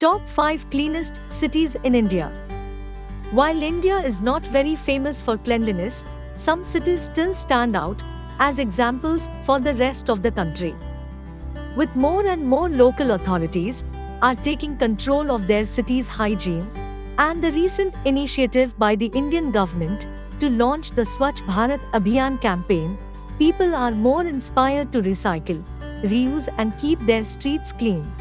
Top 5 Cleanest Cities in India. While India is not very famous for cleanliness, some cities still stand out as examples for the rest of the country. With more and more local authorities are taking control of their city's hygiene, and the recent initiative by the Indian government to launch the Swachh Bharat Abhiyan campaign, people are more inspired to recycle, reuse and keep their streets clean.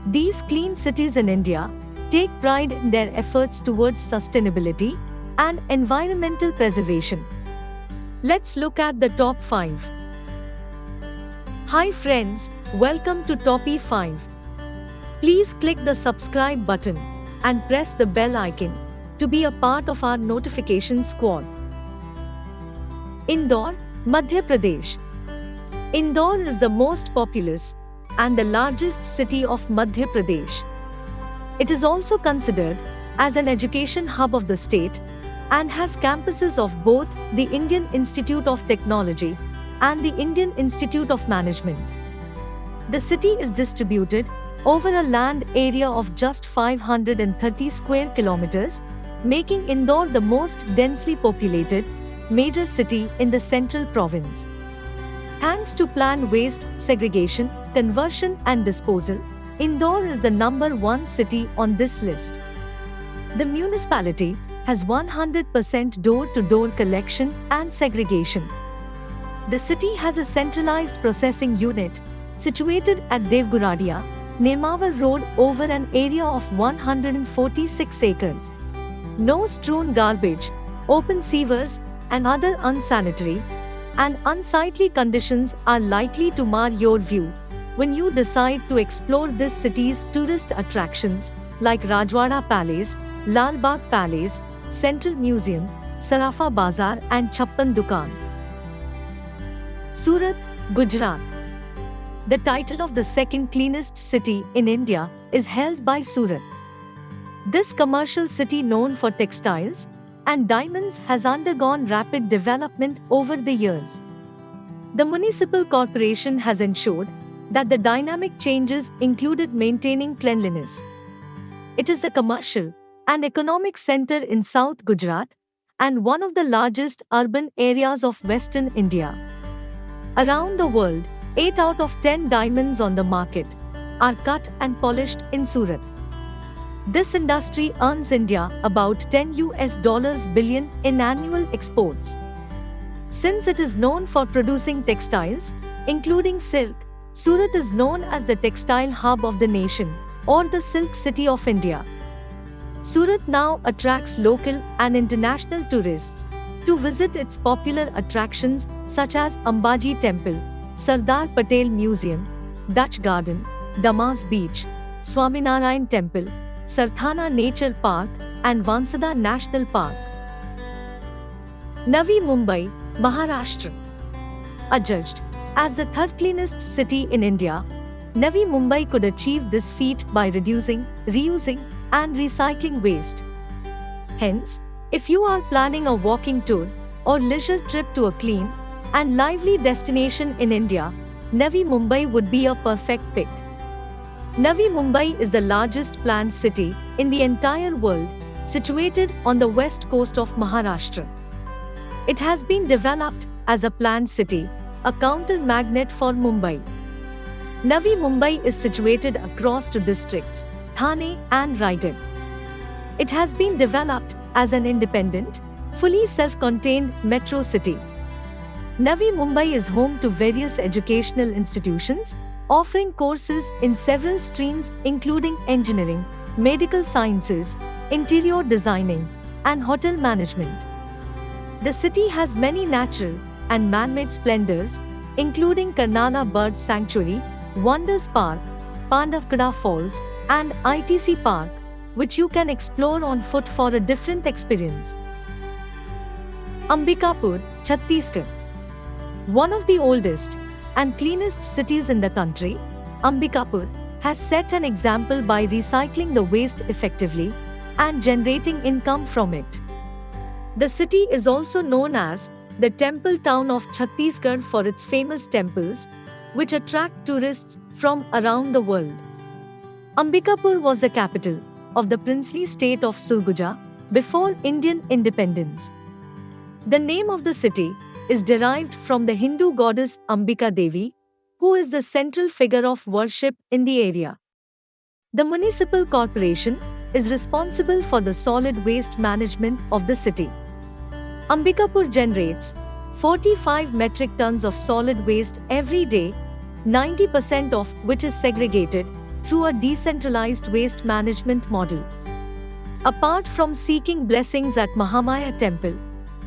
These clean cities in India take pride in their efforts towards sustainability and environmental preservation. Let's look at the top 5. Hi friends, welcome to Toppy 5. Please click the subscribe button and press the bell icon to be a part of our notification squad. Indore, Madhya Pradesh. Indore is the most populous and the largest city of Madhya Pradesh. It is also considered as an education hub of the state and has campuses of both the Indian Institute of Technology and the Indian Institute of Management. The city is distributed over a land area of just 530 square kilometers, making Indore the most densely populated major city in the central province. Thanks to planned waste segregation, conversion and disposal, Indore is the number 1 city on this list. The municipality has 100% door-to-door collection and segregation. The city has a centralized processing unit situated at Devguradia, Nemawar Road over an area of 146 acres. No strewn garbage, open sewers and other unsanitary and unsightly conditions are likely to mar your view when you decide to explore this city's tourist attractions like Rajwada Palace, Lal Bagh Palace, Central Museum, Sarafa Bazaar and Chhappan Dukaan. Surat, Gujarat. The title of the second cleanest city in India is held by Surat. This commercial city known for textiles and diamonds has undergone rapid development over the years. The municipal corporation has ensured that the dynamic changes included maintaining cleanliness. It is a commercial and economic center in South Gujarat and one of the largest urban areas of Western India. Around the world, 8 out of 10 diamonds on the market are cut and polished in Surat. This industry earns India about $10 billion in annual exports. Since it is known for producing textiles, including silk, Surat is known as the textile hub of the nation, or the Silk City of India. Surat now attracts local and international tourists to visit its popular attractions such as Ambaji Temple, Sardar Patel Museum, Dutch Garden, Damas Beach, Swaminarayan Temple, Sarthana Nature Park and Vansada National Park. Navi Mumbai, Maharashtra. Adjudged as the third cleanest city in India, Navi Mumbai could achieve this feat by reducing, reusing and recycling waste. Hence, if you are planning a walking tour or leisure trip to a clean and lively destination in India, Navi Mumbai would be a perfect pick. Navi Mumbai is the largest planned city in the entire world, situated on the west coast of Maharashtra. It has been developed as a planned city, a counter-magnet for Mumbai. Navi Mumbai is situated across two districts, Thane and Raigad. It has been developed as an independent, fully self-contained metro city. Navi Mumbai is home to various educational institutions, offering courses in several streams including engineering, medical sciences, interior designing, and hotel management. The city has many natural and man-made splendors, including Karnala Bird Sanctuary, Wonders Park, Pandavkada Falls, and ITC Park, which you can explore on foot for a different experience. Ambikapur, Chhattisgarh. One of the oldest and cleanest cities in the country, Ambikapur has set an example by recycling the waste effectively and generating income from it. The city is also known as the Temple Town of Chhattisgarh for its famous temples, which attract tourists from around the world. Ambikapur was the capital of the princely state of Surguja before Indian independence. The name of the city is derived from the Hindu goddess Ambika Devi, who is the central figure of worship in the area. The municipal corporation is responsible for the solid waste management of the city. Ambikapur generates 45 metric tons of solid waste every day, 90% of which is segregated through a decentralized waste management model. Apart from seeking blessings at Mahamaya Temple,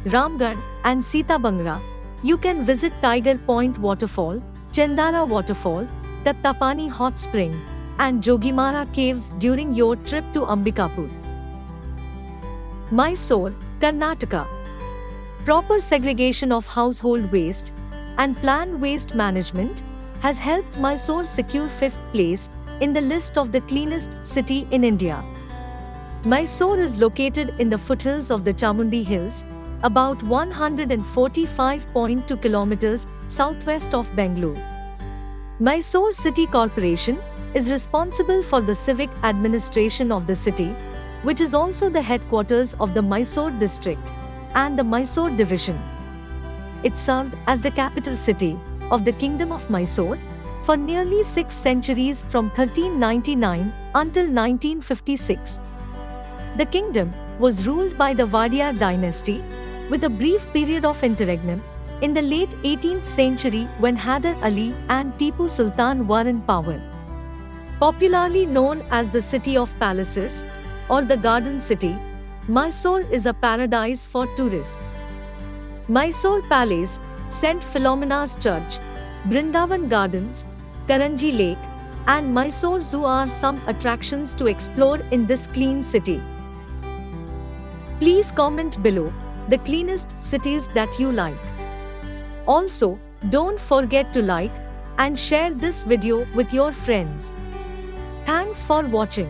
Ramgarh and Sitabangra, you can visit Tiger Point Waterfall, Chendara Waterfall, Tattapani Hot Spring, and Jogimara Caves during your trip to Ambikapur. Mysore, Karnataka. Proper segregation of household waste and planned waste management has helped Mysore secure 5th place in the list of the cleanest city in India. Mysore is located in the foothills of the Chamundi Hills, about 145.2 kilometers southwest of Bangalore. Mysore City Corporation is responsible for the civic administration of the city, which is also the headquarters of the Mysore district and the Mysore division. It served as the capital city of the Kingdom of Mysore for nearly 6 centuries from 1399 until 1956. The kingdom was ruled by the Wadia dynasty, with a brief period of interregnum in the late 18th century when Hyder Ali and Tipu Sultan were in power. Popularly known as the City of Palaces or the Garden City, Mysore is a paradise for tourists. Mysore Palace, St. Philomena's Church, Brindavan Gardens, Karanji Lake, and Mysore Zoo are some attractions to explore in this clean city. Please comment below the cleanest cities that you like. Also, don't forget to like and share this video with your friends. Thanks for watching.